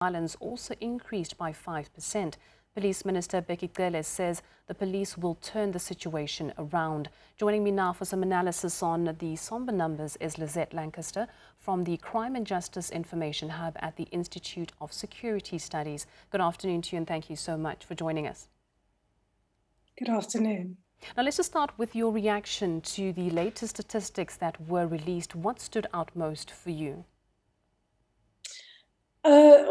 violence also increased by 5%. Police Minister Bheki Cele says the police will turn the situation around. Joining me now for some analysis on the somber numbers is Lizette Lancaster from the Crime and Justice Information Hub at the Institute of Security Studies. Good afternoon to you and thank you so much for joining us. Good afternoon. Now let's just start with your reaction to the latest statistics that were released. What stood out most for you?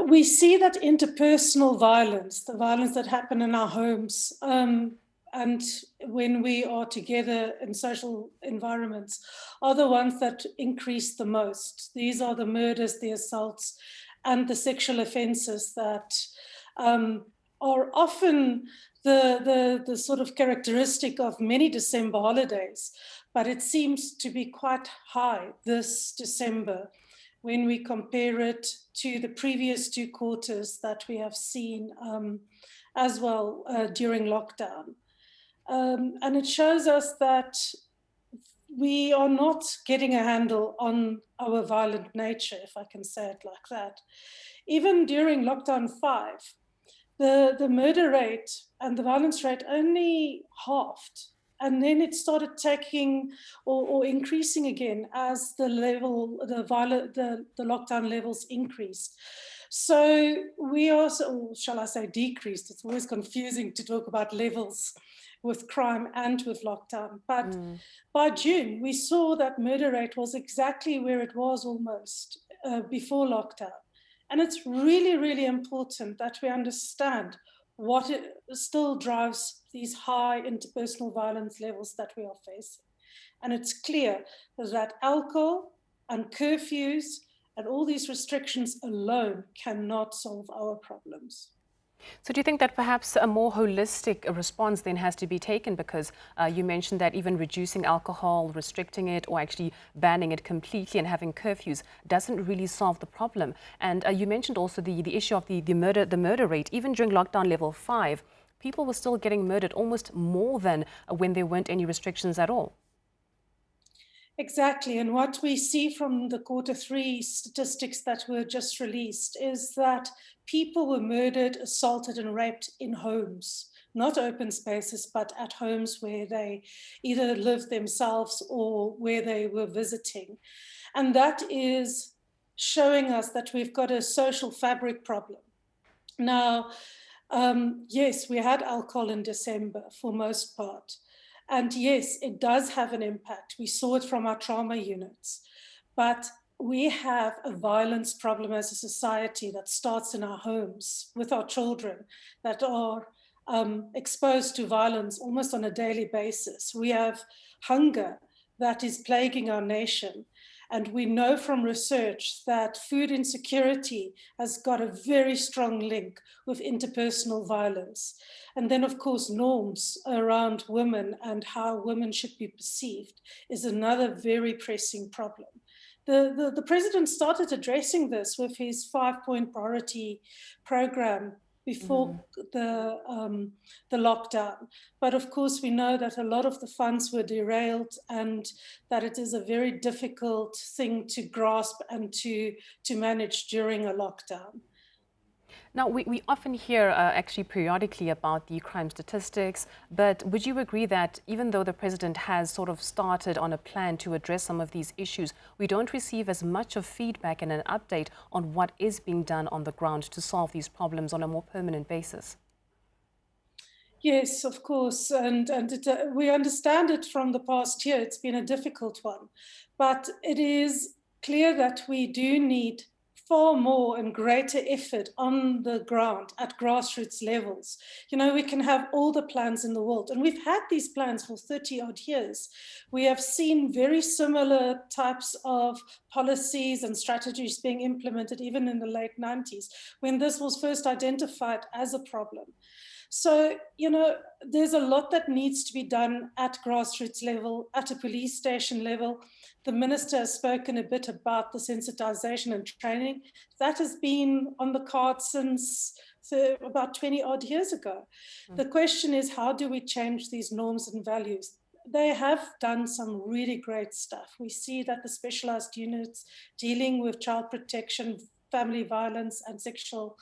We see that interpersonal violence, the violence that happen in our homes, and when we are together in social environments, are the ones that increase the most. These are the murders, the assaults, and the sexual offences that are often the sort of characteristic of many December holidays, but it seems to be quite high this December when we compare it to the previous 2 quarters that we have seen as well during lockdown. And it shows us that we are not getting a handle on our violent nature, if I can say it like that. Even during lockdown 5, the murder rate and the violence rate only halved. And then it started taking or increasing again as the lockdown levels increased. So we also, or shall I say decreased, it's always confusing to talk about levels with crime and with lockdown. But by June, we saw that murder rate was exactly where it was almost before lockdown. And it's really, really important that we understand what it still drives these high interpersonal violence levels that we are facing. And it's clear that alcohol and curfews and all these restrictions alone cannot solve our problems. So do you think that perhaps a more holistic response then has to be taken? Because you mentioned that even reducing alcohol, restricting it, or actually banning it completely and having curfews doesn't really solve the problem. And you mentioned also the issue of the murder rate. Even during lockdown level 5, people were still getting murdered almost more than when there weren't any restrictions at all. Exactly, and what we see from the Q3 statistics that were just released is that people were murdered, assaulted and raped in homes, not open spaces, but at homes where they either lived themselves or where they were visiting. And that is showing us that we've got a social fabric problem. Now, yes, we had alcohol in December for most part. And yes, it does have an impact. We saw it from our trauma units. But we have a violence problem as a society that starts in our homes with our children that are exposed to violence almost on a daily basis. We have hunger that is plaguing our nation. And we know from research that food insecurity has got a very strong link with interpersonal violence. And then, of course, norms around women and how women should be perceived is another very pressing problem. The president started addressing this with his 5-point priority program before the lockdown. But of course, we know that a lot of the funds were derailed and that it is a very difficult thing to grasp and to manage during a lockdown. Now, we often hear actually periodically about the crime statistics, but would you agree that even though the president has sort of started on a plan to address some of these issues, we don't receive as much of feedback and an update on what is being done on the ground to solve these problems on a more permanent basis? Yes, of course, and we understand it from the past year. It's been a difficult one, but it is clear that we do need far more and greater effort on the ground at grassroots levels. You know, we can have all the plans in the world, and we've had these plans for 30-odd years. We have seen very similar types of policies and strategies being implemented even in the late 90s, when this was first identified as a problem. So, you know, there's a lot that needs to be done at grassroots level, at a police station level. The minister has spoken a bit about the sensitization and training. That has been on the card since about 20 odd years ago. The question is, how do we change these norms and values? They have done some really great stuff. We see that the specialized units dealing with child protection family violence and sexual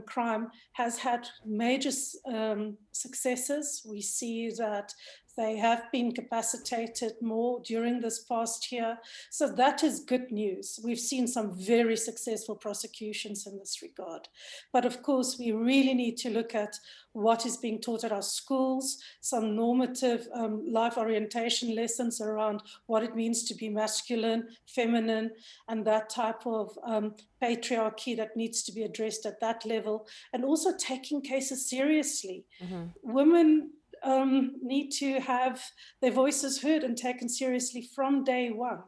crime has had major successes. We see that they have been capacitated more during this past year. So that is good news. We've seen some very successful prosecutions in this regard. But of course, we really need to look at what is being taught at our schools, some normative life orientation lessons around what it means to be masculine, feminine, and that type of patriarchy that needs to be addressed at that level, and also taking cases seriously. Women need to have their voices heard and taken seriously from day one.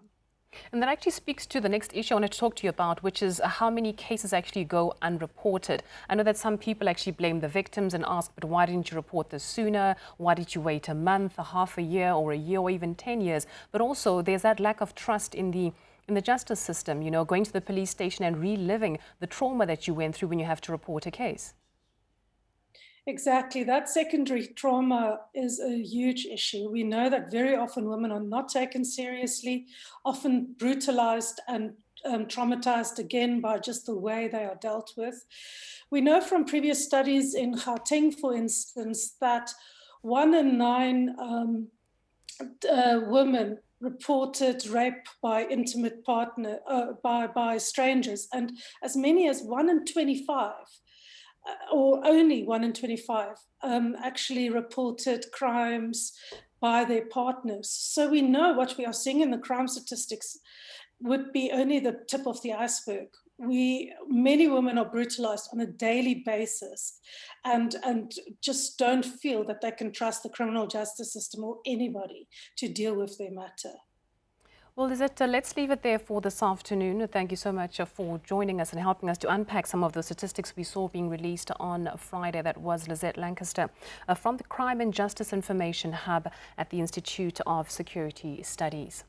And that actually speaks to the next issue I want to talk to you about, which is how many cases actually go unreported. I know that some people actually blame the victims and ask, but why didn't you report this sooner? Why did you wait a month, a half a year, or a year, or even 10 years? But also there's that lack of trust in the justice system, you know, going to the police station and reliving the trauma that you went through when you have to report a case. Exactly. That secondary trauma is a huge issue. We know that very often women are not taken seriously, often brutalized and traumatized again by just the way they are dealt with. We know from previous studies in Gauteng, for instance, that 1 in 9 women reported rape by intimate partner, by strangers, and as many as 1 in 25 or only 1 in 25 actually reported crimes by their partners. So we know what we are seeing in the crime statistics would be only the tip of the iceberg. Many women are brutalized on a daily basis and just don't feel that they can trust the criminal justice system or anybody to deal with their matter. Well, Lizette, let's leave it there for this afternoon. Thank you so much for joining us and helping us to unpack some of the statistics we saw being released on Friday. That was Lizette Lancaster from the Crime and Justice Information Hub at the Institute of Security Studies.